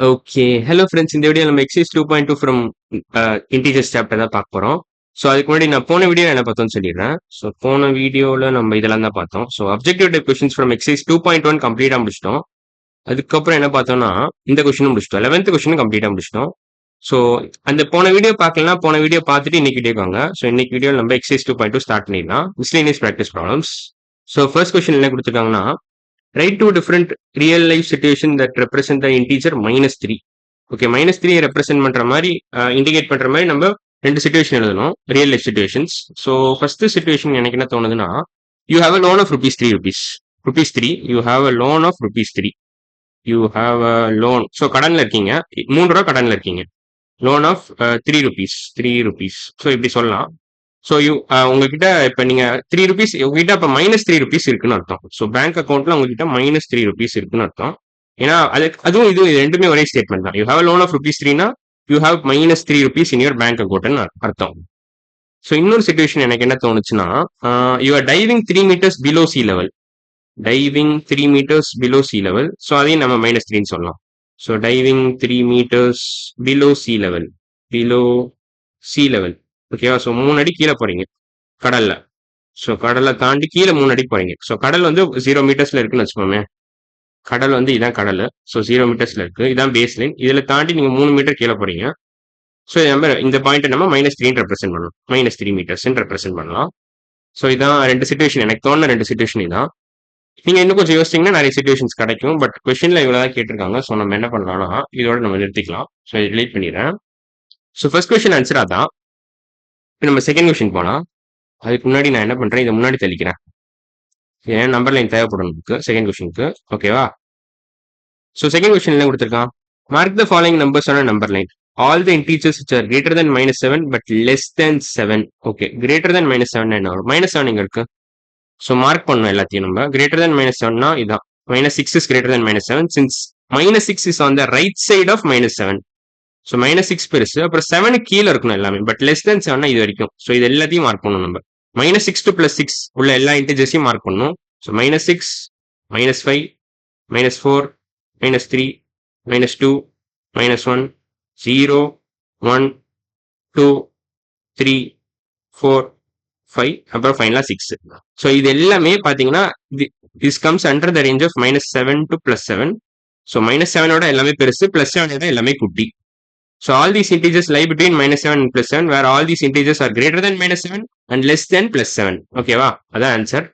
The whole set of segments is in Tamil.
ஓகே. Hello friends. இந்த வீடியோ நம்ம எக்ஸைஸ் 2.2 ஃப்ரம் இன்டிஜர்ஸ் சாப்டர் தான் பார்க்க போறோம். ஸோ அதுக்கு முன்னாடி நான் போன வீடியோ என்ன பார்த்தோம்னு சொல்லிடுறேன். ஸோ போன வீடியோல நம்ம இதெல்லாம் தான் பார்த்தோம். So objective type questions from exercise 2.1 கம்ப்ளீட்டா முடிச்சிட்டோம். அதுக்கப்புறம் என்ன பார்த்தோம்னா இந்த கொஸ்டினும் முடிச்சிட்டோம். 11th கொஸ்டினும் கம்ப்ளீட்டா முடிச்சிட்டோம். ஸோ அந்த போன வீடியோ பார்க்கலன்னா போன வீடியோ பார்த்துட்டு இன்னைக்கு வீடியோ வாங்க. ஸோ இன்னைக்கு வீடியோ நம்ம எக்ஸைஸ் 2.2 ஸ்டார்ட் பண்ணிடலாம். Miscellaneous practice problems. So first question என்ன கொடுத்துருக்காங்கன்னா right two different real life situation that represent the integer -3. Okay, -3 represent பண்ற மாதிரி இண்டிகேட் பண்ற மாதிரி நம்ம ரெண்டு சுச்சுவேஷன் எழுதணும், real life situations. So first situation எனக்கு என்ன தோணுதுன்னா, you have a loan of rupees 3 you have a loan of rupees 3 you have a loan. So கடன்ல இருக்கீங்க, 3 ரூபா கடன்ல இருக்கீங்க. Loan of 3 rupees. ஸோ இப்படி சொல்லலாம். ஸோ உங்ககிட்ட இப்ப நீங்க 3 rupees உங்ககிட்ட அப்ப -3 rupees இருக்குன்னு அர்த்தம். ஸோ பேங்க் அக்கௌண்ட்ல உங்ககிட்ட -3 rupees இருக்குன்னு அர்த்தம். ஏன்னா அதுவும் இது ரெண்டுமே ஒரே ஸ்டேட்மெண்ட் தான். You have loan of rupees 3னா you have -3 rupees in your bank அக்கௌண்ட்னு அர்த்தம். ஸோ இன்னொரு சுச்சுவேஷன் எனக்கு என்ன தோணுச்சுன்னா, you are diving 3 meters below sea level. Diving 3 meters below sea level. So அதையும் நம்ம -3ன்னு சொல்லலாம். So diving 3 meters below sea level. Below sea level. ஓகேவா? ஸோ 3 அடி கீழே போறீங்க கடல்ல. ஸோ கடலை தாண்டி கீழே 3 அடி போறீங்க. ஸோ கடல் வந்து 0 meters இருக்குன்னு வச்சுக்கோமே. கடல் வந்து இதான் கடல். ஸோ 0 meters இருக்கு. இதான் பேஸ் லைன். இதுல தாண்டி நீங்க 3 மீட்டர் கீழே போறீங்க. ஸோ இந்த பாயிண்ட் நம்ம -3 ரெப்ரசென்ட் பண்ணலாம். -3 meters ரெப்ரசென்ட் பண்ணலாம். ஸோ இதான் ரெண்டு சுச்சுவேஷன், எனக்கு தோணுன ரெண்டு சுச்சுவேஷன் இதான். நீங்க இன்னும் கொஞ்சம் யோசிச்சீங்கன்னா நிறைய சுச்சுவேஷன்ஸ் கிடைக்கும். பட் கொஸ்டின்ல இவ்வளவுதான் கேட்டிருக்காங்க. ஸோ நம்ம என்ன பண்ணலாம்னா இதோட நம்ம நிறுத்திக்கலாம். ஸோ ரிலேட் பண்ணிடுறேன். ஸோ ஃபர்ஸ்ட் கொஸ்டின் ஆன்சர் அதான். இப்போ நம்ம செகண்ட் கொஸ்டின் போலாம். அதுக்கு முன்னாடி நான் என்ன பண்றேன், இதை முன்னாடி தெளிக்கிறேன். ஏன் நம்பர் லைன் தேவைப்படும் நமக்கு செகண்ட் கொஸ்டினுக்கு. ஓகேவா? ஸோ செகண்ட் கொஸ்டின் என்ன கொடுத்துருக்கான், mark the following numbers on number line. All the integers which are greater than -7 but less than 7. Okay, greater than -7 என்ன வரும்? -7 இங்க இருக்கு. ஸோ மார்க் பண்ணணும் எல்லாத்தையும் நம்ம. கிரேட்டர் than -7னா இதான். -6 is greater than -7 since -6 is on the right side of -7. So -6 பெருசு, அப்புறம் 7 கீழே இருக்கணும் எல்லாமே. பட் லெஸ் தேன் 7னா இது வரைக்கும். ஸோ இது எல்லாத்தையும் மார்க் பண்ணணும் நம்ம. -6 to +6 உள்ள எல்லா இன்டிஜர்ஸையும் மார்க் பண்ணணும். ஸோ -6, -5, -4, -3, -2, -1, 0, 1, 2, 3, 4, 5, அப்புறம் ஃபைனலா 6. ஸோ இது எல்லாமே பாத்தீங்கன்னா this comes under the range of -7 to +7. So -7ஓட எல்லாமே பெருசு, +7 தான் எல்லாமே குட்டி. So all these integers lie between -7 and +7 where all these integers are greater than -7 and less than +7. ஓகேவா? அதான் ஆன்சர்.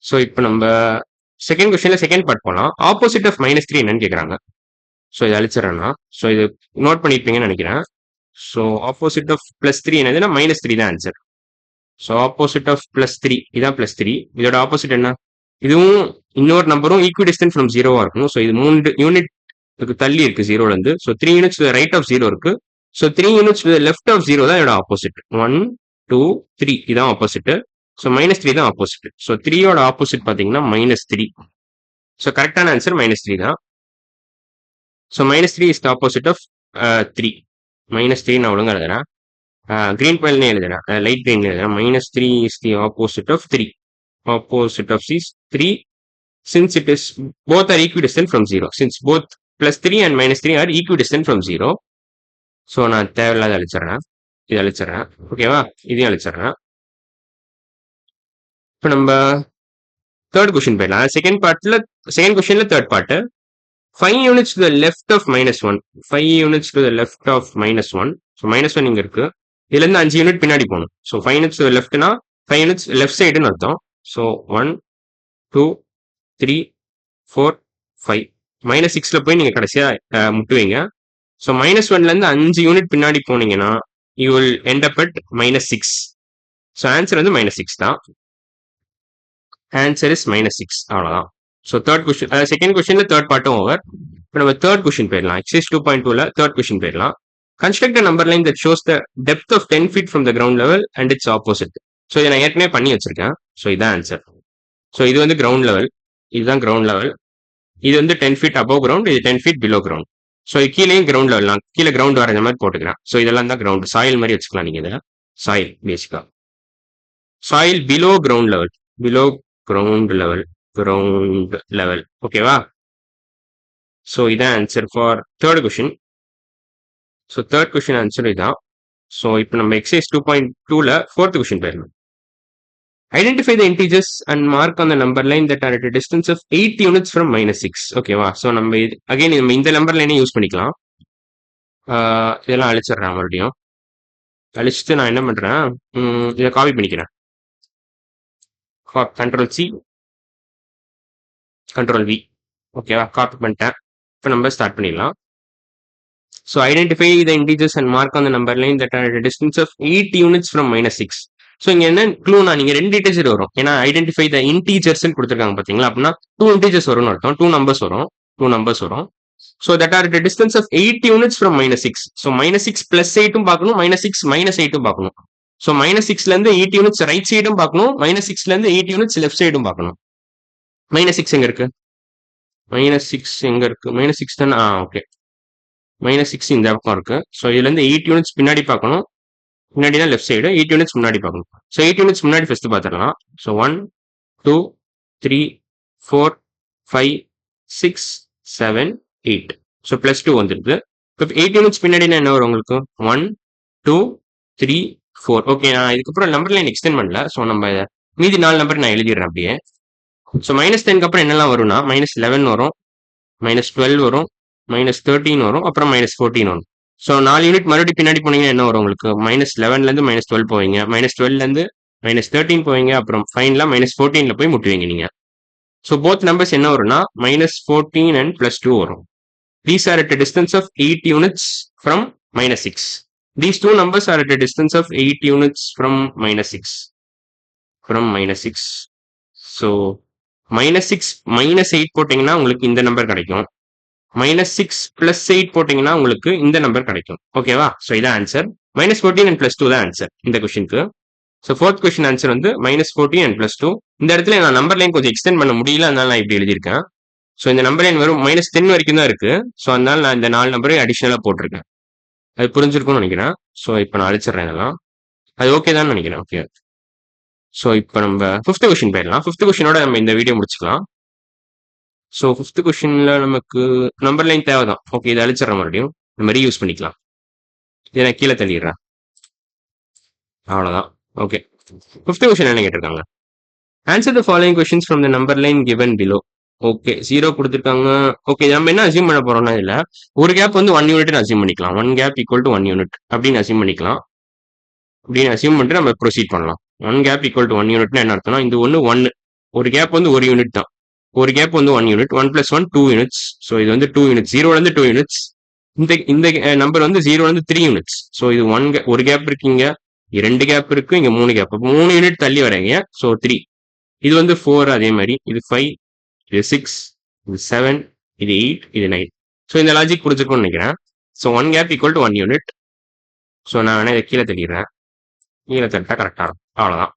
ஸோ இப்போ நம்ம செகண்ட் கொஸ்டின்ல செகண்ட் பார்ட் போலாம். ஆப்போசிட் ஆஃப் -3 என்னன்னு கேட்குறாங்க. ஸோ இது அழிச்சிடறேன்னா, ஸோ இது நோட் பண்ணியிருப்பீங்கன்னு நினைக்கிறேன். ஸோ ஆப்போசிட் ஆஃப் +3 என்னதுன்னா -3 தான் ஆன்சர். ஸோ ஆப்போசிட் ஆஃப் +3 இதான் +3. இதோட ஆப்போசிட் என்ன? இதுவும் இன்னொரு நம்பரும் ஈக்வி டிஸ்டன்ட் ஃப்ரம் 0வா இருக்கும். ஸோ இது 3 யூனிட் தள்ளி இருக்கு 0ல இருந்து. So 3 units to the right of 0 இருக்கு. So 3 units to the left of 0 தான் இதோட ஆப்போசிட். 1, 2, 3 இதான் ஆப்போசிட். ஸோ -3 தான் ஆப்போசிட். ஸோ 3யோட ஆப்போசிட் பாத்தீங்கன்னா -3. ஸோ கரெக்டான ஆன்சர் -3 தான். So -3 is the opposite of 3. -3 நான் ஒழுங்கா எழுதுறேன். கிரீன் பெயில்னே எழுதுறேன், லைட் கிரீன் எழுதுறேன். -3 is the opposite of 3. Opposite of C is 3 since it is both are equidistant from 0. Since both +3 and -3 are equidistant from 0. So நான் தேவையில்லாத அழிச்சிடறேன், இது அழிச்சிடறேன். ஓகேவா? இதையும் அழிச்சிடறேன். இப்போ நம்ம தேர்ட் கொஸ்டின் போயிடலாம். செகண்ட் கொஸ்டின்ல third part. 5 units to the left of -1. 5 units to the left of -1. So -1 இங்க இருக்கு. இதுல இருந்து 5 யூனிட் பின்னாடி போகணும். ஸோ 5 units to the leftனா 5 units லெஃப்ட் சைடுன்னு அர்த்தம். ஸோ 1, 2, 3, 4, 5. -6ல போய் நீங்க கடைசியா முட்டுவீங்க. ஸோ -1ல இருந்து 5 யூனிட் பின்னாடி போனீங்கன்னா you will end up at -6. So answer வந்து -6 தான். Answer is -6. அவ்வளவுதான். ஸோ தேர்ட் கொஸ்டின், செகண்ட் கொஸ்டின்ல தேர்ட் பார்ட்டும் ஓவர். இப்போ நம்ம தேர்ட் கொஸ்டின் போயிடலாம். எக்ஸைஸ் 2.2ல தேர்ட் கொஸ்டின் போயிடலாம். Construct a number line that shows the depth of 10 feet from the ground level and its opposite. So இதை நான் ஏற்கனவே பண்ணி வச்சிருக்கேன். ஸோ இதான் ஆன்சர். ஸோ இது வந்து கிரவுண்ட் லெவல், இதுதான் கிரவுண்ட் லெவல். இது வந்து 10 feet above ground, இது 10 feet below ground. ஸோ கீழேயும் கிரவுண்ட் லெவல், நான் கீழே கிரவுண்ட் வர மாதிரி போட்டுக்கிறேன். ஸோ இதெல்லாம் தான் கிரவுண்ட், சாயில் மாதிரி வச்சுக்கலாம் நீங்க. இதில் சாயில் பேசிக்கா soil below ground level, below ground level, ground level. ஓகேவா? ஸோ இதான் answer for third question. So third question answer இதான். ஸோ இப்போ நம்ம எக்ஸைஸ் 2.2ல ஃபோர்த் கொஷின் போயிடலாம். Identify the integers and mark on the number line that are at distance of 8 units from -6. ஓகேவா? ஸோ நம்ம அகைன் நம்ம இந்த நம்பர் லைனே யூஸ் பண்ணிக்கலாம். இதெல்லாம் அழிச்சிடுறேன் மறுபடியும். அழிச்சிட்டு நான் என்ன பண்றேன், இதை காப்பி பண்ணிக்கிறேன். Ctrl+C Ctrl+V. ஓகேவா? காப்பி பண்ணிட்டேன். இப்போ நம்ம ஸ்டார்ட் பண்ணிடலாம். So identify the integers and mark on the number line that are at distance of 8 units from -6. So இங்க என்ன க்ளூனா, நீங்க 2 இன்டீஜர் வரும். ஏன்னா ஐடென்டிஃபை த இன்டீஜர்ஸ் கொடுத்துருக்காங்க பாத்தீங்களா? அப்படின்னா 2 இன்டீஜர்ஸ் வரும்னு அர்த்தம். 2 நம்பர்ஸ் வரும். So that are at distance of 8 units from -6. So -6 plus 8 பார்க்கணும், -6 -8 பார்க்கணும். ஸோ -6ல இருந்து 8 யூனிட்ஸ் ரைட் சைடும் பார்க்கணும், -6ல இருந்து 8 யூனிட்ஸ் லெஃப்ட் சைடும் பார்க்கணும். -6 எங்க இருக்கு? -6 தானே? ஓகே. -6 இந்த பக்கம் இருக்கு. ஸோ இதுல இருந்து 8 யூனிட்ஸ் பின்னாடி பார்க்கணும். முன்னாடி தான் லெஃப்ட் சைடு, 8 யூனிட்ஸ் முன்னாடி பார்க்கணும். ஸோ 8 யூனிட்ஸ் முன்னாடி ஃபர்ஸ்ட் பார்த்துடலாம். ஸோ 1 2 3 4 5 6 7 8. ஸோ +2 வந்துருக்கு. இப்போ 8 யூனிட்ஸ் பின்னாடினா என்ன வரும் உங்களுக்கு? 1 2 3 4. ஓகே, நான் இதுக்கப்புறம் நம்பர் லைன் எக்ஸ்டெண்ட் பண்ணல. ஸோ நம்ம மீதி 4 நம்பர் நான் எழுதிடுறேன் அப்படியே. ஸோ -10க்கு அப்புறம் என்னெல்லாம் வரும்னா -11 வரும், -12 வரும், -13 வரும், அப்புறம் -14 வரும். ஸோ 4 யூனிட் மறுபடியும் பின்னாடி போனீங்கன்னா என்ன வரும் உங்களுக்கு? -11ல இருந்து -12 போவீங்க, -12ல இருந்து -13 போவீங்க, அப்புறம் ஃபைனலா -14ல போய் முட்டுவீங்க நீங்க. ஸோ போத் நம்பர்ஸ் என்ன வரும்னா -14 and +2 வரும். These are at a distance of 8 units from -6. These two numbers are at a distance of 8 units from -6. So -6 -8 போட்டீங்கன்னா உங்களுக்கு இந்த நம்பர் கிடைக்கும். -6 +8 போட்டீங்கன்னா உங்களுக்கு இந்த நம்பர் கிடைக்கும். ஓகேவா? ஸோ இதான் ஆன்சர். -14 and +2 தான் ஆன்சர் இந்த கொஸ்டினுக்கு. ஸோ ஃபோர்த் கொஸ்டின் ஆன்சர் வந்து -14 and +2. இந்த இடத்துல நான் நம்பர் லைன் கொஞ்சம் எக்ஸ்டெண்ட் பண்ண முடியல, அதனால நான் இப்படி எழுதியிருக்கேன். ஸோ இந்த நம்பர் லைன் வெறும் -10 வரைக்கும் தான் இருக்கு. ஸோ அதனால நான் இந்த 4 நம்பரையும் அடிஷனலா போட்டிருக்கேன். அது புரிஞ்சிருக்கும்னு நினைக்கிறேன். ஸோ இப்போ நான் அழிச்சிடுறேன் இதெல்லாம். அது ஓகே தான் நினைக்கிறேன். ஓகே. ஸோ இப்போ நம்ம ஃபிஃப்த் கொஸ்டின் போயிடலாம். ஃபிஃப்த் கொஸ்டினோட நம்ம இந்த வீடியோ முடிச்சுக்கலாம். ஸோ ஃபிஃப்த் கொஸ்டின்ல நமக்கு நம்பர் லைன் தேவைதான். ஓகே, இதை அழிச்சிடற மறுபடியும் நம்ம ரீயூஸ் பண்ணிக்கலாம். இதை நான் கீழே தள்ளிடுறேன். அவ்வளோதான். ஓகே, ஃபிஃப்த் கொஸ்டின் என்ன கேட்டிருக்காங்க? Answer the following questions from the number line given below. Okay, 0 கொடுத்துருக்காங்க. ஓகே, நம்ம என்ன அசியூம் பண்ண போறோம்னா, இல்லை ஒரு கேப் வந்து 1 யூனிட் அசியூம் பண்ணிக்கலாம். 1 கேப் ஈக்குவல் டு 1 யூனிட் அப்படின்னு அசியூம் பண்ணிக்கலாம். அப்படின்னு அசியூம் பண்ணிட்டு நம்ம ப்ரொசீட் பண்ணலாம். 1 கேப் ஈக்குவல் டு 1 யூனிட்னா என்ன அர்த்தம்னா, இது ஒன்று 1 ஒரு கேப் வந்து 1 யூனிட் தான். ஒரு கேப் வந்து 1 யூனிட், 1 + 1 2 யூனிட்ஸ். ஸோ இது வந்து 2 யூனிட்ஸ், 0ல இருந்து 2 யூனிட்ஸ். இந்த நம்பர் வந்து 0ல இருந்து 3 யூனிட்ஸ். ஸோ இது ஒரு கேப் இருக்குங்க, 2 கேப் இருக்கு, இங்க 3 கேப், 3 யூனிட் தள்ளி வரீங்க. ஸோ 3, இது வந்து 4, அதே மாதிரி இது 5, இது 6, இது 7, இது 8, இது 9. ஸோ இந்த லாஜிக் புரிஞ்சுக்கணும்னு நினைக்கிறேன். So 1 gap equal to 1 unit. So நான் வேணா இதை கீழே தள்ளிடுறேன். கீழே தட்டா கரெக்டா இருக்கும். அவ்வளோதான்.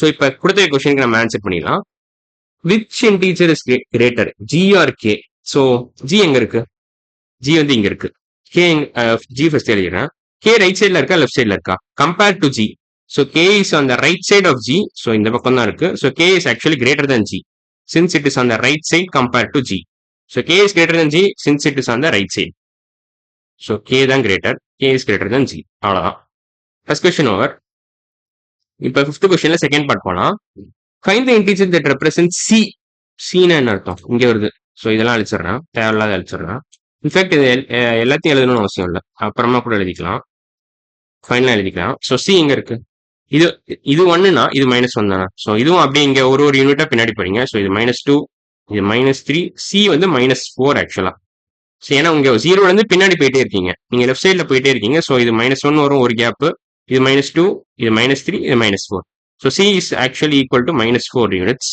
ஸோ இப்போ கொடுத்த கொஸ்டினுக்கு நம்ம ஆன்சர் பண்ணிடலாம். Which integer is greater, G or K? So G எங்க இருக்கு? ஜி வந்து இங்க இருக்கு. கே ஜி ஃபர்ஸ்ட் எழுதிடுறேன். கே ரைட் சைட்ல இருக்கா லெஃப்ட் சைட்ல இருக்கா? Compare to G. So K is on the right side of G. So இந்த பக்கம் தான் இருக்கு. So K is actually greater than G since it is on the right side compared to g. So k is greater than g since it is on the right side. So k தான் greater, k is greater than g. அவ்வளவுதான். First question over. இப்போ ஃபிஃப்த் கொஸ்டின்ல செகண்ட் பார்ட் போலாம். Find the integer that represents c. c னா என்ன அர்த்தம்? இங்க வருது. ஸோ இதெல்லாம் அழிச்சிடுறேன், தேவையில்லாத அழிச்சிடுறேன். இன்ஃபேக்ட் இது எல்லாத்தையும் எழுதணும்னு அவசியம் இல்லை, அப்புறமா கூட எழுதிக்கலாம், ஃபைனலா எழுதிக்கலாம். ஸோ சி எங்க இருக்கு? இது 1னா இது -1 தானே. ஸோ இதுவும் அப்படியே இங்க ஒரு யூனிட்டா பின்னாடி போறீங்க. ஸோ இது -2, இது -3, சி வந்து -4 ஆக்சுவலா. ஸோ ஏன்னா உங்க 0ல இருந்து பின்னாடி போயிட்டே இருக்கீங்க, நீங்க லெஃப்ட் சைட்ல போயிட்டே இருக்கீங்க. ஸோ இது -1 வரும் ஒரு கேப், இது -2, இது -3, இது -4. So C is actually equal to -4 units.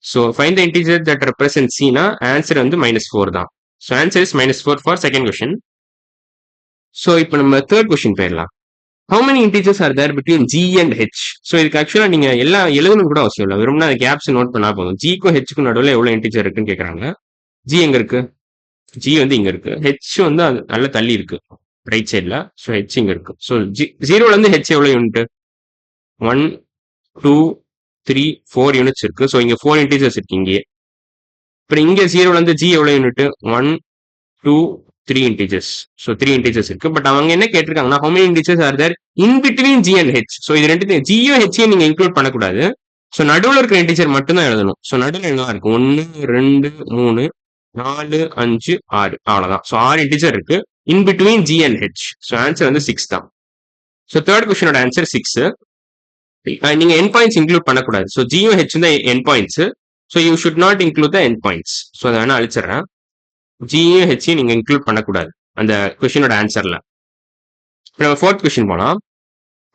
So find the integer that represent சினா ஆன்சர் வந்து -4 தான். So answer is -4 for second question. So இப்போ நம்ம தேர்ட் கொஸ்டின் போயிடலாம். How many integers are there between g and h? So இதுக்கு ஆக்சுவலா நீங்க எல்லாம் எழுதணும் கூட அவசியம் இல்லை, வெறும்னா அந்த கேப்ஸ் நோட் பண்ணா போதும். ஜிக்கும் ஹெச்சுக்கும் நடுவில் எவ்வளவு இன்டிஜர் இருக்குன்னு கேட்கறாங்க. ஜி எங்க இருக்கு? ஜி வந்து இங்க இருக்கு. ஹெச் வந்து அது நல்ல தள்ளி இருக்கு ரைட் சைட்ல. ஸோ ஹெச் இங்க இருக்கு. ஸோ 0ல இருந்து ஹெச் எவ்வளவு யூனிட்? 1 2 3 4 யூனிட்ஸ் இருக்கு. ஸோ இங்க 4 இன்டிஜர்ஸ் இருக்கு இங்கே. அப்புறம் இங்க 0ல இருந்து g எவ்வளவு யூனிட் 1 2 3 இன்டிஜர்ஸ். ஸோ 3 இன்டிஜர்ஸ் இருக்கு. பட் அவங்க என்ன கேட்டிருக்காங்கன்னா how many integers are there in between g and h. So இது ரெண்டுத்தையும் g யும் h யும் நீங்க இன்க்ளூட் பண்ணக்கூடாது. ஸோ நடுவில் இருக்கிற இன்டிஜர் மட்டும் தான் எழுதணும். ஸோ நடுவில் என்ன இருக்கு 1 2 3 4 5 6 அவ்வளவுதான். ஸோ 6 இன்டிஜர் இருக்கு in between g and h. So answer வந்து 6 தான். ஸோ தேர்ட் கொஸ்டினோட ஆன்சர் 6. நீங்க என் பாயிண்ட்ஸ் இன்க்ளூட் பண்ணக்கூடாது. ஸோ ஜியும் ஹெச் தான் N points. So you should not include the N points. So அதை வேணா அழிச்சிடறேன். ஜியும் ஹெச்யும் நீங்க இன்க்ளூட் பண்ணக்கூடாது அந்த கொஸ்டினோட ஆன்சர்ல. நம்ம ஃபோர்த் கொஸ்டின் போலாம்.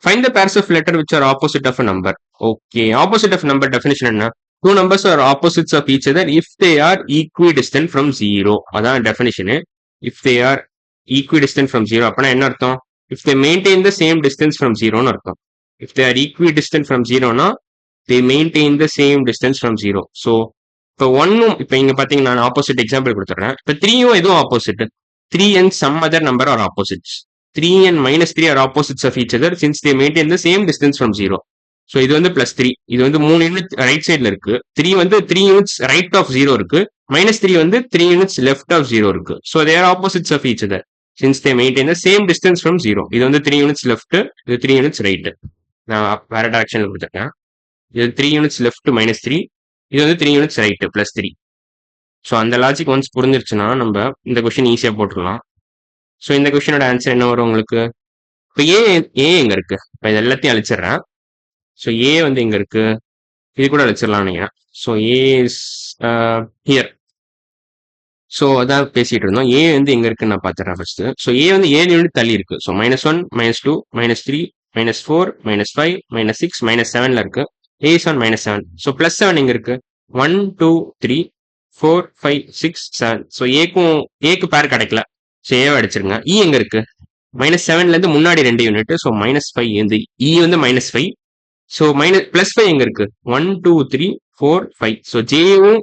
Find the pairs of letter which are opposite of a number. Okay, opposite of number definition என்ன? Two numbers are opposites of each other if they are equidistant from 0. அதான் டெஃபினிஷனு. If they are equidistant from 0 அப்படின்னா என்ன அர்த்தம்? If they maintain the same distance from 0ன்னு அர்த்தம். If they are equidistant from 0 na they maintain the same distance from 0. So இப்போ 1 இப்போ இங்க பாத்தீங்கன்னா நான் ஆப்போசிட் எக்ஸாம்பிள் கொடுத்துறேன். இப்போ 3யும் எதுவும் opposite. 3 and some other number are opposites. 3 and -3 are opposites of each other since they maintain the same distance from 0. So இது வந்து +3. இது வந்து 3 யூனிட் ரைட் சைட்ல இருக்கு. 3 வந்து 3 யூனிட்ஸ் ரைட் ஆஃப் 0 இருக்கு. -3 வந்து 3 யூனிட்ஸ் லெஃப்ட் ஆஃப் 0 இருக்கு. So they are opposites of each other since they maintain the same distance from 0. இது வந்து 3 யூனிட்ஸ் லெஃப்ட், இது 3 யூனிட்ஸ் ரைட். நான் வேற டைரக்ஷன்ல கொடுத்துருக்கேன். இது 3 யூனிட்ஸ் லெஃப்ட் -3, இது வந்து 3 யூனிட்ஸ் ரைட் +3. ஸோ அந்த லாஜிக் ஒன்ஸ் புரிஞ்சிருச்சுன்னா நம்ம இந்த கொஸ்டின் ஈஸியா போட்டுடலாம். ஸோ இந்த கொஸ்டினோட ஆன்சர் என்ன வரும் உங்களுக்கு? இப்போ ஏ எங்க இருக்கு? இப்போ இது எல்லாத்தையும் அழிச்சிடுறேன். ஸோ ஏ வந்து எங்க இருக்கு? இது கூட அழிச்சிடலாம் நீங்க. So A is here. So அதான் பேசிட்டு இருந்தோம். ஏ வந்து எங்க இருக்குன்னு நான் பார்த்துறேன் ஃபர்ஸ்ட். ஸோ ஏ வந்து 7 யூனிட் தள்ளி இருக்கு. ஸோ -1 -2 -3 -4 -5 -6 -7ல இருக்கு. a is on -7. ஸோ +7 எங்க இருக்கு? 1 2 3 4 5 6 7. ஸோ ஏக்கு பேர் கிடைக்கல. ஸோ ஏவை அடிச்சிருங்க. இ எங்க இருக்கு? -7ல இருந்து முன்னாடி 2 யூனிட். ஸோ -5 இந்த இ வந்து -5. ஸோ +5 எங்க இருக்கு? 1 2 3 4 5. ஸோ ஜேவும்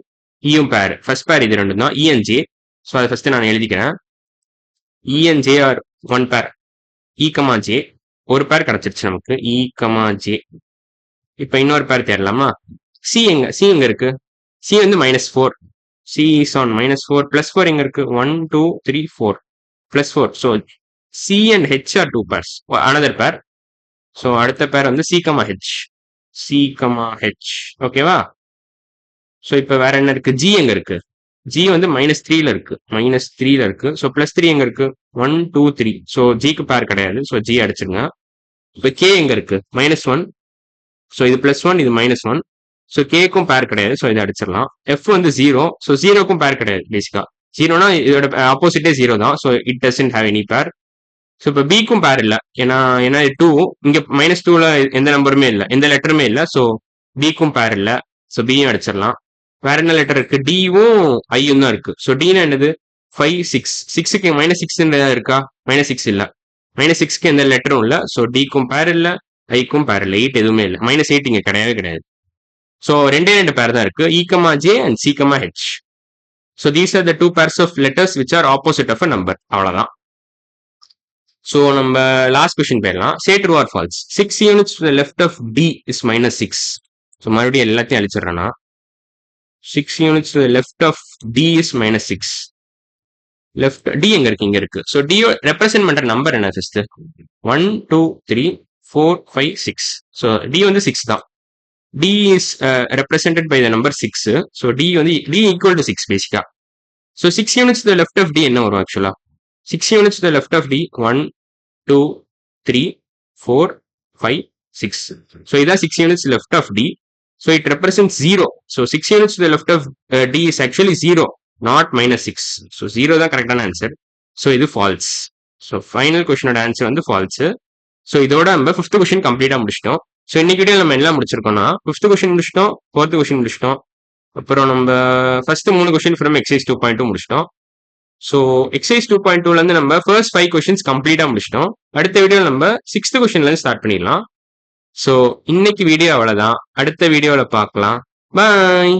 இயும் பேர். ஃபர்ஸ்ட் பேர் இது ரெண்டும் தான், இ அண்ட் ஜே. ஸோ அதை ஃபர்ஸ்ட் நான் எழுதிக்கிறேன். E and J are one pair. E comma J ஒரு பேர் கிடைச்சிருச்சு நமக்கு. E comma J. இப்ப இன்னொரு பேர் தேடலாமா? சி எங்க இருக்கு? சி வந்து -4. C is on -4. +4 எங்க இருக்கு? 1 2 3 4 +4. So C and H are 2 pairs. Another pair. So அடுத்த பேர் வந்து C comma H. C comma H. ஓகேவா? ஸோ இப்போ வேற என்ன இருக்கு? ஜி எங்க இருக்கு? ஜி வந்து -3ல இருக்கு. -3ல இருக்கு. ஸோ +3 எங்க இருக்கு? 1 2 3. ஸோ ஜிக்கு பேர் கிடையாது. ஸோ ஜி அடிச்சிருங்க. இப்போ கே எங்க இருக்கு? -1. ஸோ இது +1, இது -1. ஸோ கேக்கும் பேர் கிடையாது. ஸோ இதை அடிச்சிடலாம். எஃப் வந்து 0. ஸோ 0க்கும் பேர் கிடையாது பேசிக்கா. 0னா இதோட ஆப்போசிட்டே 0 தான். So it doesn't have any பேர். ஸோ இப்போ பிக்கும் பேர் இல்லை. ஏன்னா 2 இங்க -2ல எந்த நம்பருமே இல்லை, எந்த லெட்டருமே இல்லை. ஸோ பிக்கும் பேர் இல்லை. ஸோ பியும் அடிச்சிடலாம். வேற என்ன லெட்டர் இருக்கு? டியும் ஐயும் தான் இருக்கு. ஸோ டினா என்னது? 5 6. 6க்கு -6 இருக்கா? -6 இல்ல. -6க்கு எந்த லெட்டரும் இல்ல. ஸோ டிக்கும் பேர் இல்ல, ஐக்கும் பேர் இல்ல, 8 எதுவுமே இல்ல. -8 இங்க கிடையவே கிடையாது. ஸோ 2 பேர் தான் இருக்கு, இ comma J and C comma H. So these are the 2 pairs of letters which are opposite of a number. அவ்வளவுதான். ஸோ நம்ம லாஸ்ட் கொஸ்டின் போயிடலாம். Say true or false. 6 units to the left of D is -6. So மறுபடியும் எல்லாத்தையும் அழிச்சிடுறேன்னா 6 units to the left of D is -6. Left D எங்க இருக்கு? இங்க இருக்கு. ஸோ டி ரெப்ரசென்ட் பண்ற நம்பர் என்ன? ஃபர்ஸ்ட் 1 2 3 4 5 6. ஸோ டி வந்து 6 தான். D is represented by the number 6. So D வந்து டி ஈக்குவல் டு 6 பேசிக்கா. So 6 units to left of D என்ன வரும் ஆக்சுவலா? 6 units to left of D 1 2 3 4 5 6. So இதான் 6 units left of D. So it represent 0. So 6 units to left of D is actually 0, not -6. So 0 தான் கரெக்டான ஆன்சர். ஸோ இது ஃபால்ஸ். ஸோ ஃபைனல் கொஸ்டினோட ஆன்சர் வந்து ஃபால்ஸ். ஸோ இதோட நம்ம 5th கொஸ்டின் கம்ப்ளீட்டா முடிச்சிட்டோம். ஸோ இன்னைக்கு வீடியோ நம்ம எல்லாம் முடிச்சிருக்கோம்னா 5th கொஸ்டின் முடிச்சிட்டோம், 4th கொஸ்டின் முடிச்சிட்டோம், அப்புறம் நம்ம ஃபர்ஸ்ட் 3 கொஸ்டின் ஃப்ரம் எக்ஸைஸ் 2.2 முடிச்சிட்டோம். ஸோ எக்ஸைஸ் 2.2ல இருந்து நம்ம ஃபர்ஸ்ட் 5 கொஸ்டின்ஸ் கம்ப்ளீட்டா முடிச்சிட்டோம். அடுத்த வீடியோ நம்ம 6th கொஸ்டின்ல இருந்து ஸ்டார்ட் பண்ணிடலாம். ஸோ இன்னைக்கு வீடியோ அவ்வளவுதான். அடுத்த வீடியோல பார்க்கலாம். பாய்.